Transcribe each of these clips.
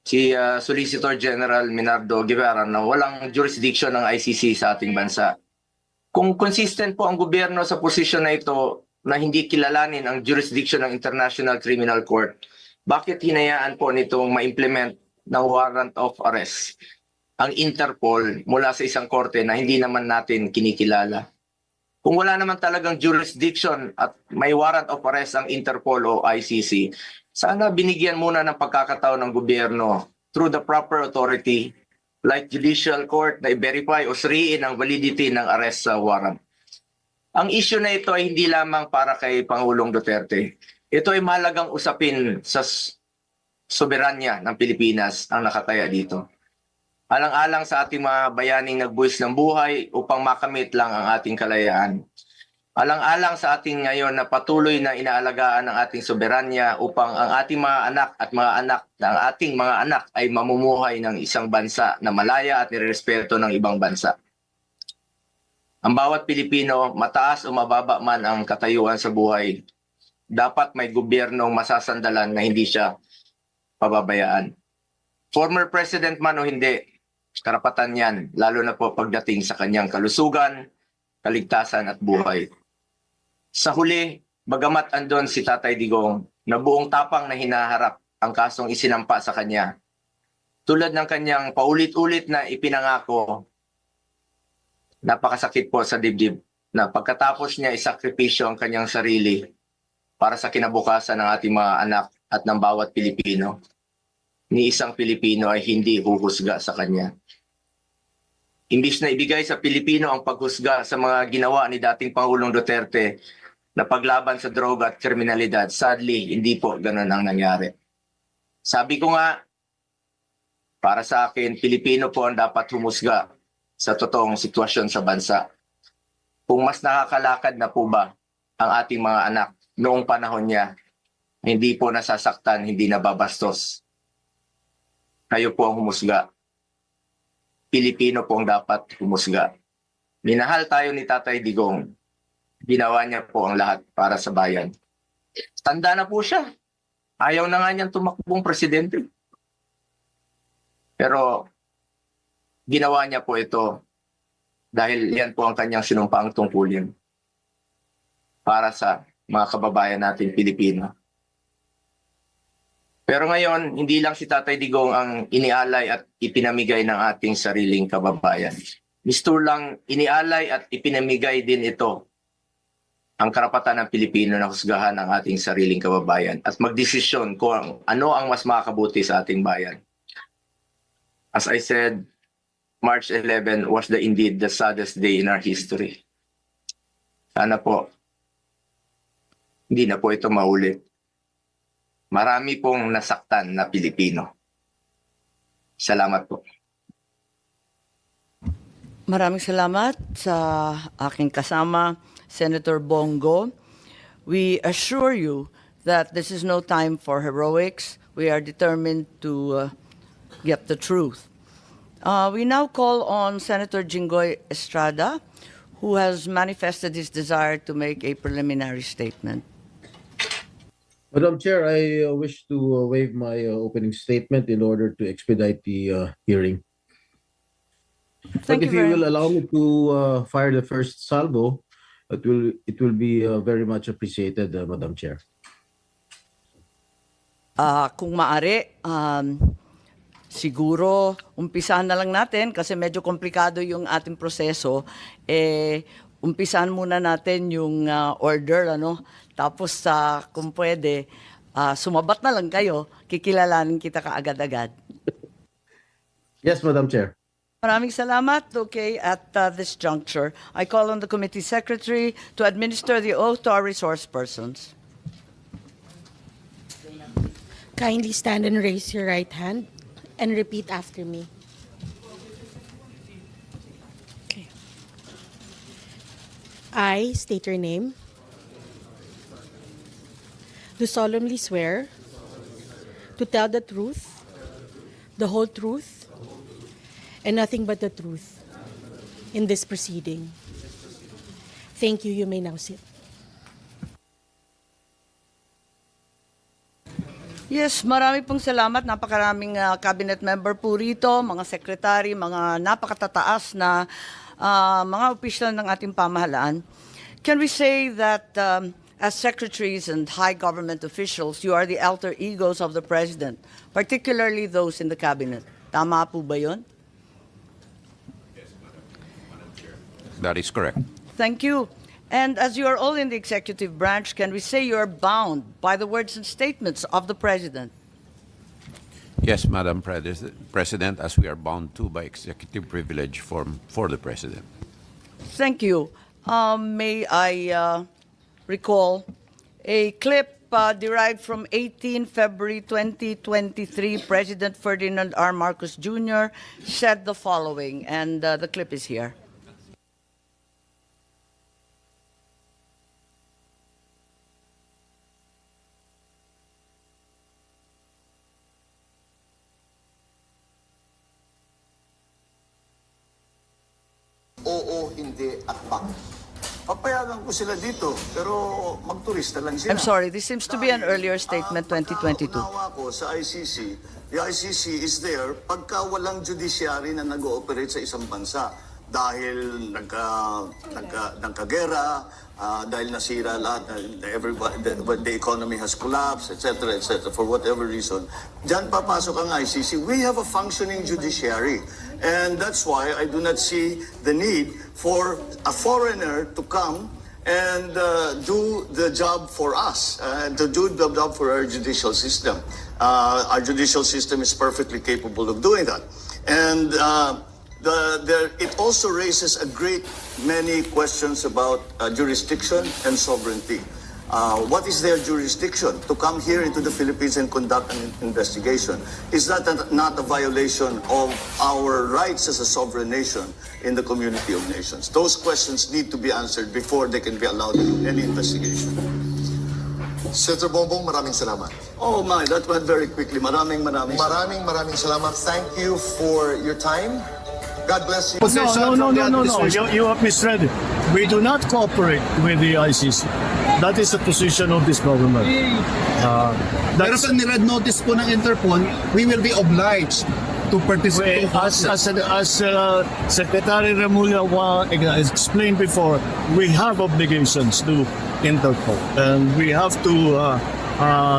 si Solicitor General Minardo Guevara na walang jurisdiction ng ICC sa ating bansa. Kung consistent po ang gobyerno sa posisyon na ito na hindi kilalanin ang jurisdiction ng International Criminal Court, bakit hinayaan po nitong ma-implement ng warrant of arrest ang Interpol mula sa isang korte na hindi naman natin kinikilala? Kung wala naman talagang jurisdiction at may warrant of arrest ang Interpol o ICC, sana binigyan muna ng pagkakataon ng gobyerno through the proper authority like judicial court na i-verify o suriin ang validity ng arrest sa warrant. Ang issue na ito ay hindi lamang para kay Pangulong Duterte. Ito ay mahalagang usapin sa soberanya ng Pilipinas ang nakataya dito. Alang-alang sa ating mga bayaning nagbuwis ng buhay upang makamit lang ang ating kalayaan. Alang-alang sa ating ngayon na patuloy na inaalagaan ang ating soberanya upang ang ating mga anak at ang ating mga anak ay mamumuhay ng isang bansa na malaya at nirerespeto ng ibang bansa. Ang bawat Pilipino, mataas o mababa man ang katayuan sa buhay, dapat may gobyernong masasandalan na hindi siya pababayaan. Former president man o hindi, karapatan yan, lalo na po pagdating sa kanyang kalusugan, kaligtasan at buhay. Sa huli, bagamat andon si Tatay Digong na buong tapang na hinaharap ang kasong isinampa sa kanya, tulad ng kanyang paulit-ulit na ipinangako, napakasakit po sa dibdib na pagkatapos niya isakripisyo ang kanyang sarili para sa kinabukasan ng ating mga anak at ng bawat Pilipino, ni isang Pilipino ay hindi huhusga sa kanya. Imbis na ibigay sa Pilipino ang paghusga sa mga ginawa ni dating Pangulong Duterte na paglaban sa droga at kriminalidad, sadly, hindi po ganun ang nangyari. Sabi ko nga, para sa akin, Pilipino po ang dapat humusga sa totoong sitwasyon sa bansa. Kung mas nakakalakad na po ba ang ating mga anak noong panahon niya, hindi po nasasaktan, hindi nababastos. Kayo po ang humusga. Pilipino po ang dapat humusga. Minahal tayo ni Tatay Digong. Ginawa niya po ang lahat para sa bayan. Tanda na po siya. Ayaw na nga niyang tumakbong presidente. Pero ginawa niya po ito dahil yan po ang kanyang sinumpaang tungkulin para sa mga kababayan natin Pilipino. Pero ngayon, hindi lang si Tatay Digong ang inialay at ipinamigay ng ating sariling kababayan. Mistur lang inialay at ipinamigay din ito ang karapatan ng Pilipino na husgahan ang ating sariling kababayan at magdesisyon kung ano ang mas makakabuti sa ating bayan. As I said, March 11 was indeed the saddest day in our history. Sana po, hindi na po ito maulit. Marami pong nasaktan na Pilipino. Salamat po. Maraming salamat sa aking kasama, Senator Bongo. We assure you that this is no time for heroics. We are determined to get the truth. We now call on Senator Jinggoy Estrada, who has manifested his desire to make a preliminary statement. Madam Chair, I wish to waive my opening statement in order to expedite the hearing. But if you will allow me to fire the first salvo, it will be very much appreciated, Madam Chair. Kung maaari, siguro umpisahan na lang natin kasi medyo komplikado yung ating proseso. Umpisahan muna natin yung order, ano? Tapos kung pwede, sumabat na lang kayo, kikilalanin kita kaagad-agad. Yes, Madam Chair. Maraming salamat. Okay, at this juncture, I call on the committee secretary to administer the oath to our resource persons. Kindly stand and raise your right hand and repeat after me. Okay. I state your name. Do solemnly swear to tell the truth, the whole truth, and nothing but the truth in this proceeding. Thank you. You may now sit. Yes, marami pong salamat. Napakaraming cabinet member po rito, mga secretary, mga napakatataas na mga opisyal ng ating pamahalaan. Can we say that as secretaries and high government officials, you are the alter egos of the president, particularly those in the cabinet? Tama po ba yun? That is correct. Thank you. And as you are all in the executive branch, can we say you are bound by the words and statements of the president? Yes, Madam President, as we are bound to by executive privilege for the President. Thank you. May I recall a clip derived from 18 February 2023. President Ferdinand R. Marcos Jr. said the following, and the clip is here. Oo, hindi, at bak. Papayagan ko sila dito, pero magturista lang sila. I'm sorry, this seems to be an earlier statement, 2022. Pagkaunawa ko sa ICC, the ICC is there pagka walang judiciary na nag-ooperate sa isang bansa. Dahil nagkagera, dahil nasira lahat, the economy has collapsed, etc., for whatever reason. Diyan papasok ang ICC. We have a functioning judiciary. And that's why I do not see the need for a foreigner to come and do the job for us, to do the job for our judicial system. Our judicial system is perfectly capable of doing that. And it also raises a great many questions about jurisdiction and sovereignty. What is their jurisdiction to come here into the Philippines and conduct an investigation? Is that not a violation of our rights as a sovereign nation in the community of nations? Those questions need to be answered before they can be allowed to do any investigation. Senator Bongbong, maraming salamat. Oh my, that went very quickly. Maraming Maraming salamat. Thank you for your time. God bless you. No. You have misread it. We do not cooperate with the ICC. That is the position of this government. Pero sa ni-red notice po ng Interpol, we will be obliged to participate. As Secretary Remulla explained before, we have obligations to Interpol, and we have to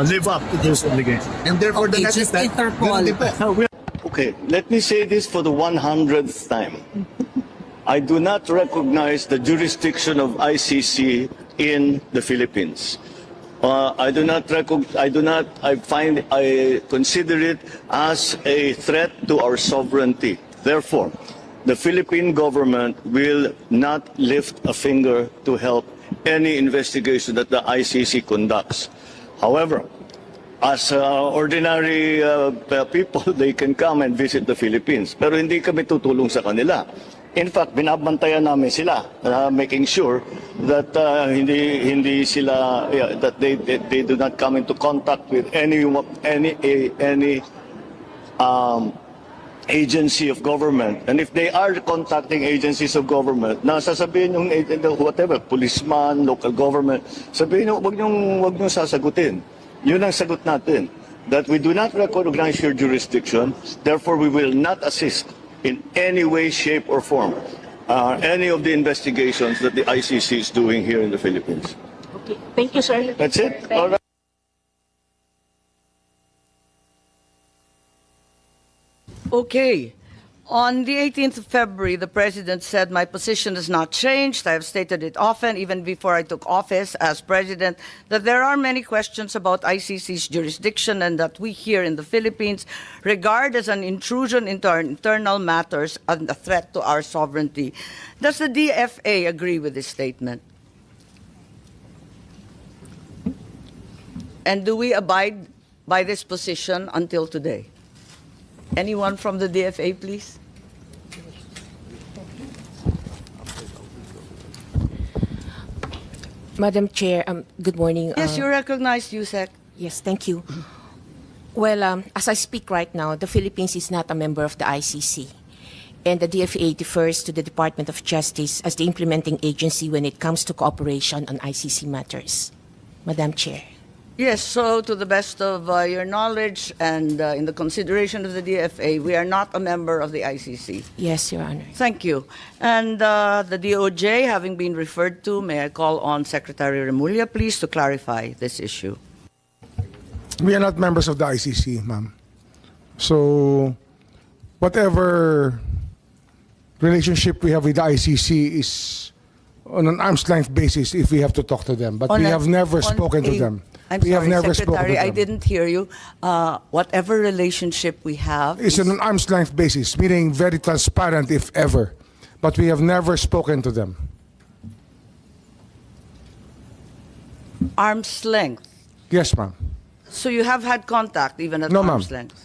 live up to those obligations. And therefore, the next step, ganun din po. Okay, let me say this for the 100th time. I do not recognize the jurisdiction of ICC in the Philippines. I consider it as a threat to our sovereignty. Therefore, the Philippine government will not lift a finger to help any investigation that the ICC conducts. However, as ordinary people, they can come and visit the Philippines. Pero hindi kami tutulong sa kanila. In fact, binabantayan namin sila, making sure that hindi sila that they do not come into contact with any agency of government. And if they are contacting agencies of government, na sasabihin yung whatever, policeman, local government, sabihin wag niyong sasagutin. Yun ang sagot natin, that we do not recognize your jurisdiction, therefore we will not assist in any way, shape, or form any of the investigations that the ICC is doing here in the Philippines. Okay, thank you, sir. That's it? All right. Okay. On the 18th of February, the president said, my position has not changed. I have stated it often, even before I took office as president, that there are many questions about ICC's jurisdiction and that we here in the Philippines regard as an intrusion into our internal matters and a threat to our sovereignty. Does the DFA agree with this statement? And do we abide by this position until today? Anyone from the DFA, please? Madam Chair, good morning. Yes, you recognize USEC. Yes, thank you. Well, as I speak right now, the Philippines is not a member of the ICC. And the DFA defers to the Department of Justice as the implementing agency when it comes to cooperation on ICC matters. Madam Chair. Yes, so to the best of your knowledge and in the consideration of the DFA, we are not a member of the ICC. Yes, Your Honor. Thank you. And the DOJ, having been referred to, may I call on Secretary Remulla, please, to clarify this issue. We are not members of the ICC, ma'am. So, whatever relationship we have with the ICC is on an arm's length basis if we have to talk to them. But we have never spoken to them. I'm We have sorry, never spoken Secretary, to I them. didn't hear you. Whatever relationship we have It's is on an arm's length basis, meaning very transparent if ever. But we have never spoken to them. arm's length. Yes, ma'am. So you have had contact even at No, ma'am. arm's length?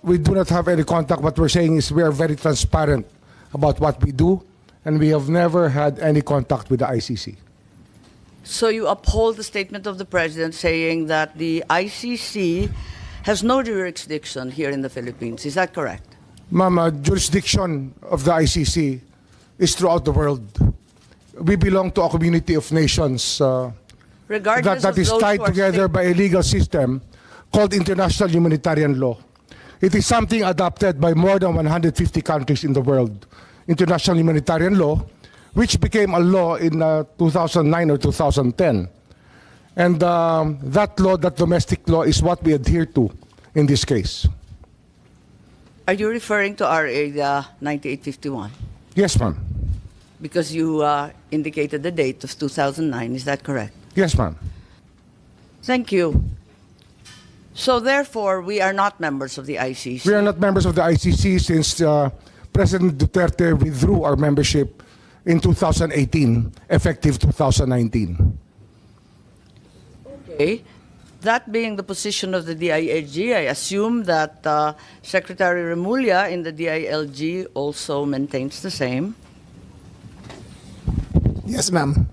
We do not have any contact. What we're saying is we are very transparent about what we do, and we have never had any contact with the ICC. So you uphold the statement of the President saying that the ICC has no jurisdiction here in the Philippines. Is that correct? Ma'am, jurisdiction of the ICC is throughout the world. We belong to a community of nations Regardless that of is those tied who are together by a legal system called international humanitarian law. It is something adopted by more than 150 countries in the world. International humanitarian law, which became a law in 2009 or 2010. And that law, that domestic law, is what we adhere to in this case. Are you referring to RA 9851? Yes, ma'am. Because you indicated the date of 2009. Is that correct? Yes, ma'am. Thank you. So therefore, we are not members of the ICC. We are not members of the ICC since President Duterte withdrew our membership in 2018, effective 2019. Okay. That being the position of the DILG, I assume that Secretary Remulla in the DILG also maintains the same. Yes, ma'am.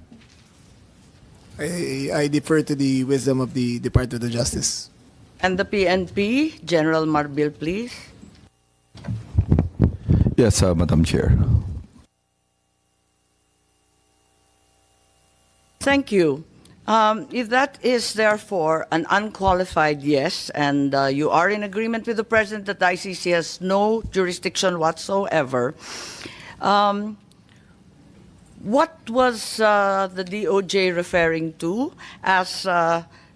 I defer to the wisdom of the Department of Justice. And the PNP, General Marbil, please. Yes, Madam Chair. Thank you. If that is therefore an unqualified yes, and you are in agreement with the President that the ICC has no jurisdiction whatsoever, what was the DOJ referring to as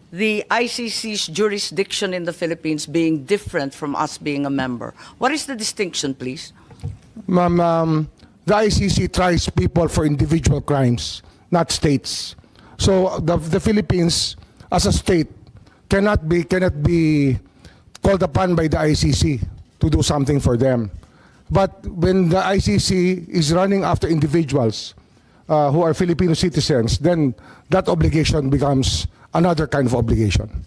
the ICC's jurisdiction in the Philippines being different from us being a member? What is the distinction, please? Ma'am, the ICC tries people for individual crimes, not states. So the Philippines, as a state, cannot be called upon by the ICC to do something for them. But when the ICC is running after individuals who are Filipino citizens, then that obligation becomes another kind of obligation.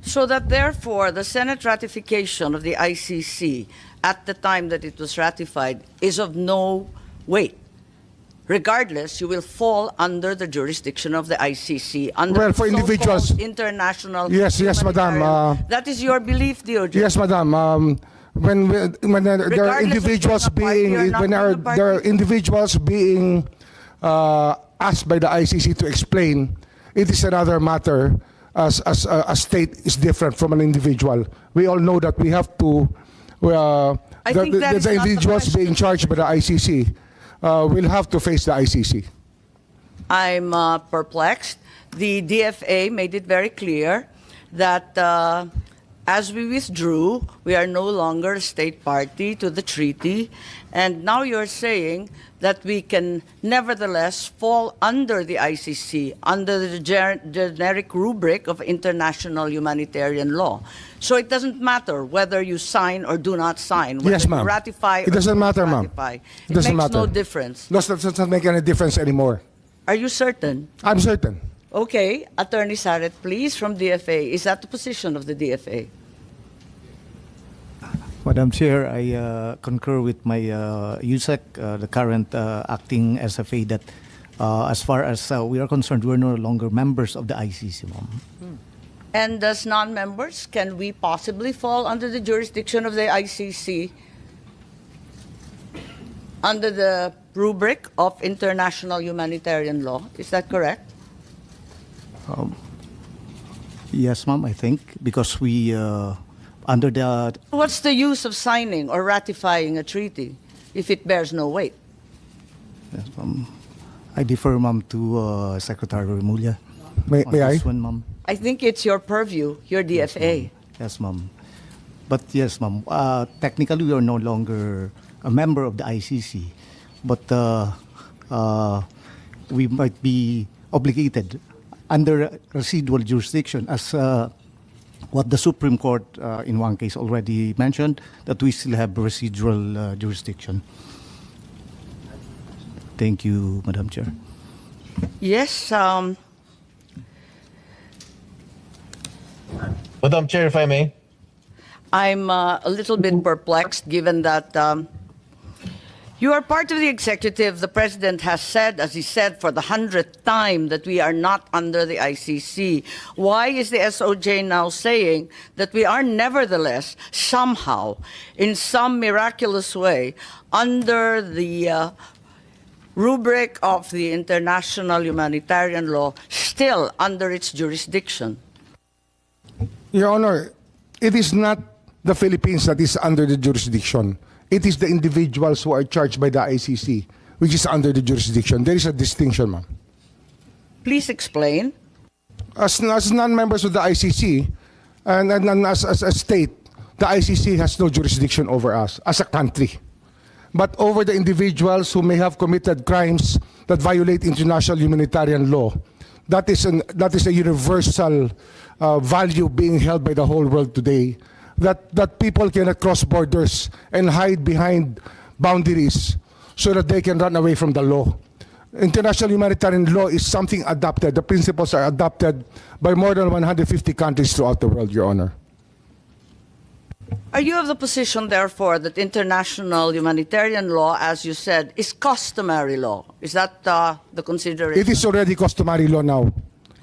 So that therefore the Senate ratification of the ICC at the time that it was ratified is of no weight. Regardless, you will fall under the jurisdiction of the ICC under Well, for the so-called individuals- international. Yes, madam. humanitarian- that is your belief, DOJ. Yes, madam. When there are Regardless of individuals being a party or being not when being a there are party? individuals being asked by the ICC to explain, it is another matter. As a state is different from an individual. We all know that we have to. I think that is the not the individuals question. being charged by the ICC will have to face the ICC. I'm perplexed. The DFA made it very clear that as we withdrew, we are no longer a state party to the treaty. And now you're saying that we can nevertheless fall under the ICC, under the generic rubric of international humanitarian law. So it doesn't matter whether you sign or do not sign, whether Yes, ma'am. you ratify It or doesn't do not matter, ma'am. ratify. It doesn't makes no matter. difference. That doesn't make any difference anymore. Are you certain? I'm certain. Okay, Attorney Saret, please, from DFA. Is that the position of the DFA? Madam Chair, I concur with my USEC, the current acting SFA, that as far as we are concerned, we're no longer members of the ICC, ma'am. And as non-members, can we possibly fall under the jurisdiction of the ICC under the rubric of international humanitarian law? Is that correct? Yes, ma'am, I think, because we, under the, What's the use of signing or ratifying a treaty if it bears no weight? yes, ma'am, I defer, ma'am, to Secretary Remulla. May on I? this one, ma'am. I think it's your purview, your DFA. Yes, ma'am. But yes, ma'am, technically we are no longer a member of the ICC, but we might be obligated under residual jurisdiction as what the Supreme Court in one case already mentioned, that we still have residual jurisdiction. Thank you, Madam Chair. Yes, Madam Chair, if I may. I'm a little bit perplexed given that you are part of the executive. The president has said, as he said for the 100th time, that we are not under the ICC. Why is the SOJ now saying that we are nevertheless, somehow, in some miraculous way, under the rubric of the international humanitarian law, still under its jurisdiction? Your Honor, it is not the Philippines that is under the jurisdiction. It is the individuals who are charged by the ICC, which is under the jurisdiction. There is a distinction, ma'am. Please explain. As non-members of the ICC, and as a state, the ICC has no jurisdiction over us as a country. But over the individuals who may have committed crimes that violate international humanitarian law, that is a universal value being held by the whole world today. That people cannot cross borders and hide behind boundaries so that they can run away from the law. International humanitarian law is something adopted. The principles are adopted by more than 150 countries throughout the world, Your Honor. Are you of the position, therefore, that international humanitarian law, as you said, is customary law? Is that the consideration? It is already customary law now.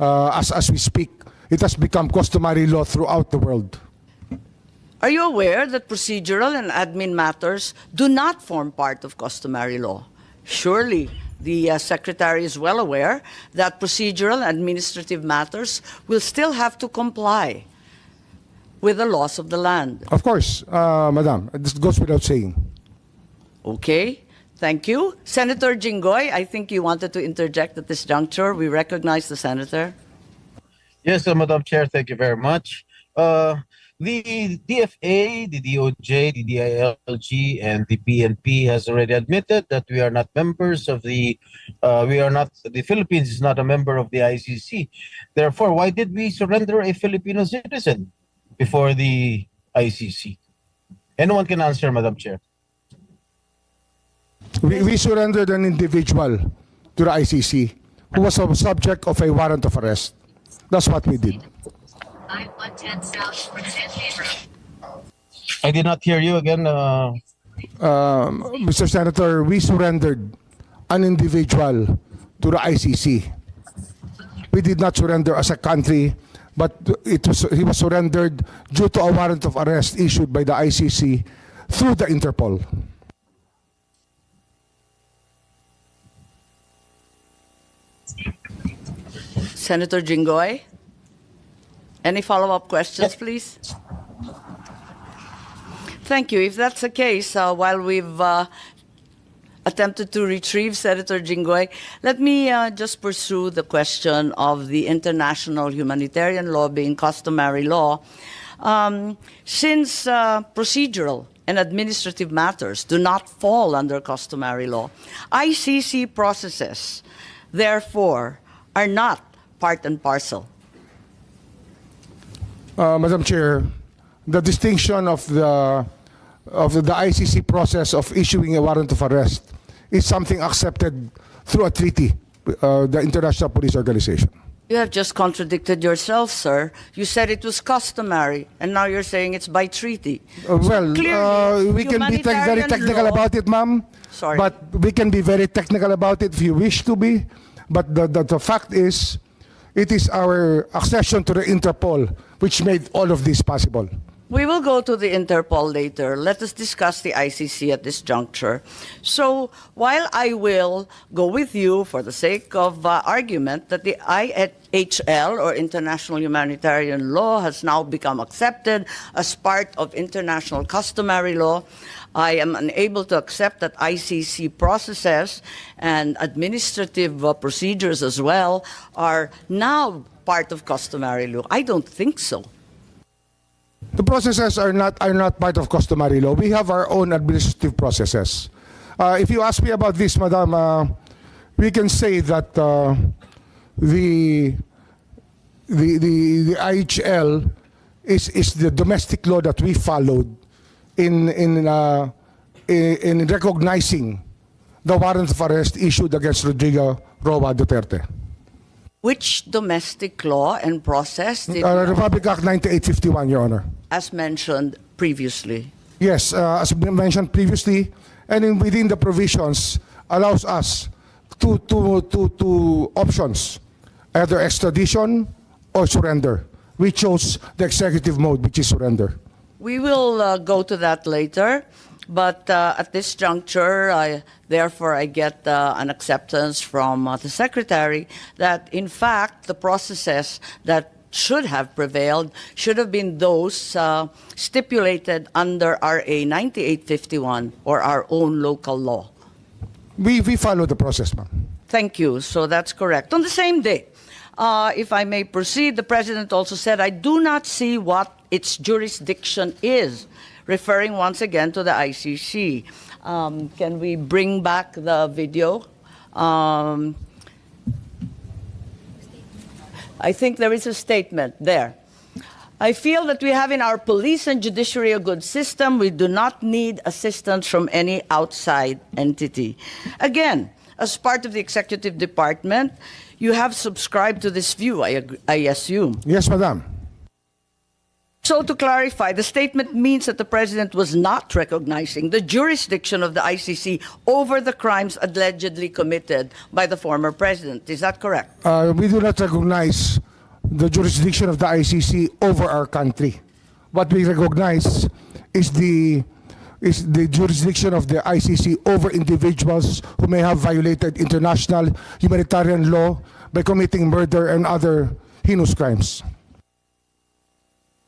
As we speak, it has become customary law throughout the world. Are you aware that procedural and admin matters do not form part of customary law? Surely the Secretary is well aware that procedural and administrative matters will still have to comply with the laws of the land. Of course, Madam, this goes without saying. Okay, thank you. Senator Jinggoy, I think you wanted to interject at this juncture. We recognize the Senator. Yes, Madam Chair, thank you very much. The DFA, the DOJ, the DILG, and the BNP has already admitted that we are not members of the Philippines is not a member of the ICC. Therefore, why did we surrender a Filipino citizen before the ICC? Anyone can answer, Madam Chair. We surrendered an individual to the ICC who was a subject of a warrant of arrest. That's what we did. I did not hear you again. Mr. Senator, we surrendered an individual to the ICC. We did not surrender as a country, but he was surrendered due to a warrant of arrest issued by the ICC through the Interpol. Senator Jinggoy, any follow-up questions, please? Thank you. If that's the case, while we've attempted to retrieve Senator Jinggoy, let me just pursue the question of the international humanitarian law being customary law. Since procedural and administrative matters do not fall under customary law, ICC processes, therefore, are not part and parcel. Madam Chair, the distinction of the ICC process of issuing a warrant of arrest is something accepted through a treaty, the International Police Organization. You have just contradicted yourself, sir. You said it was customary, and now you're saying it's by treaty. We can be very technical about it, ma'am. Sorry. But we can be very technical about it if you wish to be. But the fact is, it is our accession to the Interpol which made all of this possible. We will go to the Interpol later. Let us discuss the ICC at this juncture. So while I will go with you for the sake of argument that the IHL, or International Humanitarian Law, has now become accepted as part of international customary law, I am unable to accept that ICC processes and administrative procedures as well are now part of customary law. I don't think so. The processes are not part of customary law. We have our own administrative processes. If you ask me about this, Madam, we can say that the IHL is the domestic law that we followed in recognizing the warrant of arrest issued against Rodrigo Roa Duterte. Which domestic law and process did Republic Act 9851, Your Honor. as mentioned previously? Yes, as mentioned previously, and within the provisions allows us two options, either extradition or surrender. We chose the executive mode, which is surrender. We will go to that later, but at this juncture, therefore, I get an acceptance from the Secretary that, in fact, the processes that should have prevailed should have been those stipulated under RA 9851 or our own local law. We follow the process, ma'am. Thank you. So that's correct. On the same day, if I may proceed, the President also said, I do not see what its jurisdiction is, referring once again to the ICC. Can we bring back the video? I think there is a statement there. I feel that we have in our police and judiciary a good system. We do not need assistance from any outside entity. Again, as part of the executive department, you have subscribed to this view, I assume. Yes, Madam. So to clarify, the statement means that the President was not recognizing the jurisdiction of the ICC over the crimes allegedly committed by the former President. Is that correct? We do not recognize the jurisdiction of the ICC over our country. What we recognize is the jurisdiction of the ICC over individuals who may have violated international humanitarian law by committing murder and other heinous crimes.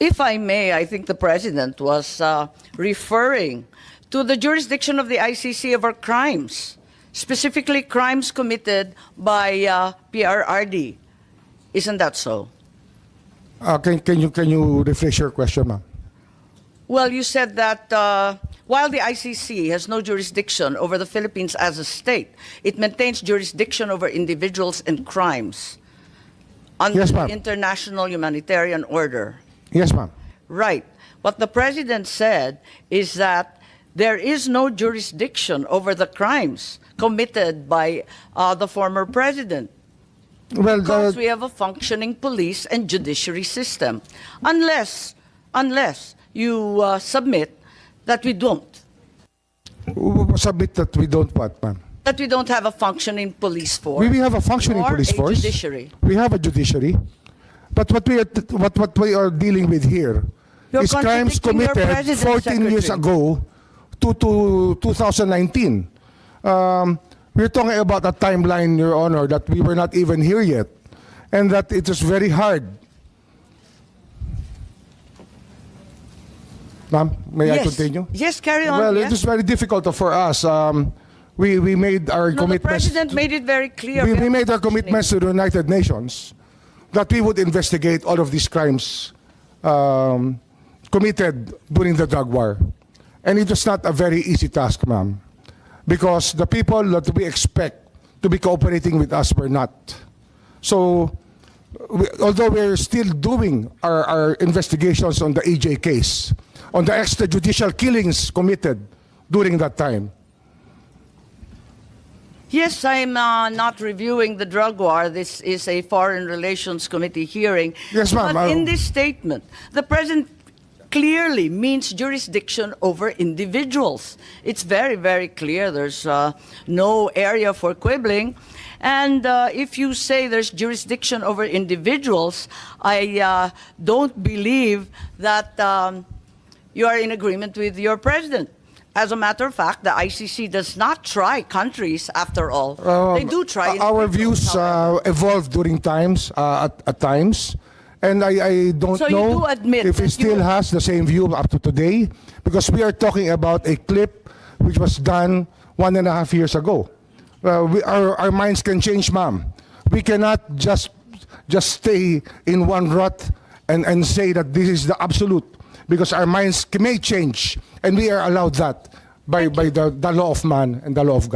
If I may, I think the President was referring to the jurisdiction of the ICC over crimes, specifically crimes committed by PRRD. Isn't that so? Can you rephrase your question, ma'am? Well, you said that while the ICC has no jurisdiction over the Philippines as a state, it maintains jurisdiction over individuals and crimes under Yes, the ma'am. international humanitarian order. Yes, ma'am. Right. What the President said is that there is no jurisdiction over the crimes committed by the former President. Well, Because we have a functioning police and judiciary system. Unless you submit that we don't. Submit that we don't what, ma'am? That we don't have a functioning police force. We have a functioning or police a force. Judiciary. We have a judiciary. But what we are dealing with here You're is crimes contradicting your committed President, 14 years Secretary. ago to 2019. We're talking about a timeline, Your Honor, that we were not even here yet, and that it is very hard. Ma'am, may I continue? Yes, carry on. Well, yes. it is very difficult for us. We made our No, the commitments. President made it very clear. We have made our functioning- commitments to the United Nations that we would investigate all of these crimes committed during the drug war. And it was not a very easy task, ma'am, because the people that we expect to be cooperating with us were not. So, although we're still doing our investigations on the AJ case, on the extrajudicial killings committed during that time, Yes, I'm not reviewing the drug war. This is a Foreign Relations Committee hearing. Yes, ma'am. But in this statement, the President clearly means jurisdiction over individuals. It's very, very clear. There's no area for quibbling. And if you say there's jurisdiction over individuals, I don't believe that you are in agreement with your president. As a matter of fact, the ICC does not try countries after all. They do try Our individuals, views however. evolve during times, at times. And I don't So you know do admit if he that still you- has the same view up to today, because we are talking about a clip which was done 1.5 years ago. Our minds can change, ma'am. We cannot just stay in one rut and say that this is the absolute, because our minds may change, and we are allowed that by the law of man and the law of God.